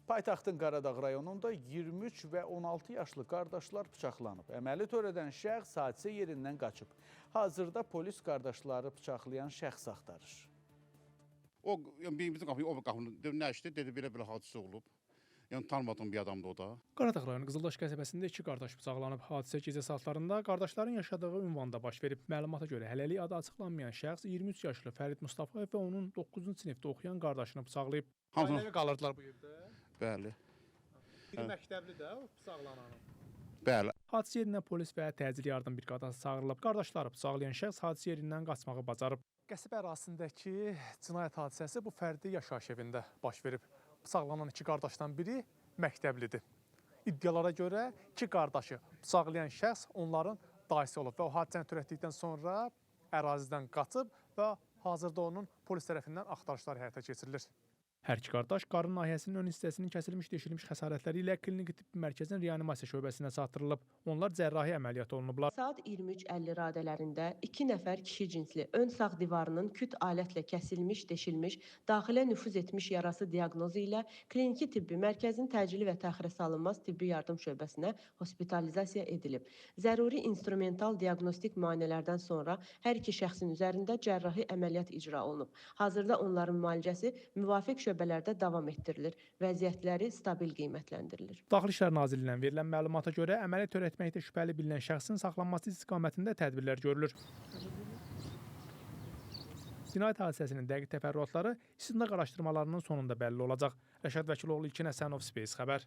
Paytaxtın Qaradağ rayonunda 23 və 16 yaşlı qardaşlar bıçaqlanıb. Əməli törədən şəxs hadisə yerindən qaçıb. Hazırda polis qardaşları bıçaqlayan şəxs axtarır. O birimizin qapını nə işdir? Dedi belə hadisə olub. Yəni tanımadığım bir adamdı o da. Qaradağ rayonu Qızıldaş qəsəbəsində iki qardaş bıçaqlanıb. Hadisə gecə saatlarında qardaşların yaşadığı ünvanda baş verib. Məlumata görə hələlik adı açıqlanmayan şəxs 23 yaşlı Fərid Mustafayev və onun 9-cu sinifdə oxuyan qardaşını bıçaqlayıb. Ailəvi qalırdılar bu evdə. Bəli. Biri məktəbli də o bıçaqlananın. Bəli. Hadisə yerinə polis və təcili yardım briqadası çağırılıb. Qardaşları bıçaqlayan şəxs hadisə yerindən qaçmağı bacarıb. Qəsəbə ərazisindəki cinayət hadisəsi bu fərdi yaşayış evində baş verib. Bıçaqlanan iki qardaşdan biri məktəblidir. İddialara görə iki qardaşı bıçaqlayan şəxs onların dayısı olub və o hadisəni törətdikdən sonra ərazidən qaçıb və hazırda onun polis tərəfindən axtarışlar həyata keçirilir. Hər iki qardaş qarın nahiyəsinin ön hissəsinin kəsilmiş, deşilmiş xəsarətləri ilə kliniki tibbi mərkəzin reanimasiya şöbəsinə çatdırılıb. Onlar cərrahi əməliyyat olunublar. Saat 23:50 radələrində 2 nəfər kişi cinsli ön sağ divarının küt alətlə kəsilmiş, deşilmiş, daxilə nüfuz etmiş yarası diaqnozu ilə kliniki tibbi mərkəzin təcili və təxirə salınmaz tibbi yardım şöbəsinə hospitalizasiya edilib. Zəruri instrumental diaqnostik müayinələrdən sonra hər iki şəxsin üzərində cərrahi əməliyyat icra olunub. Hazırda onların müalicəsi müvafiq şöbələrdə davam etdirilir. Vəziyyətləri stabil qiymətləndirilir. Daxili İşlər Nazirliyindən verilən məlumata görə əməliyyat törətməkdə şübhəli bilinən şəxsin saxlanması istiqamətində tədbirlər görülür. Cinayət hadisəsinin dəqiq təfərrüatları istintaq araşdırmalarının sonunda bəlli olacaq. Rəşad Vəkiloğlu, İlkin Həsənov, Space xəbər.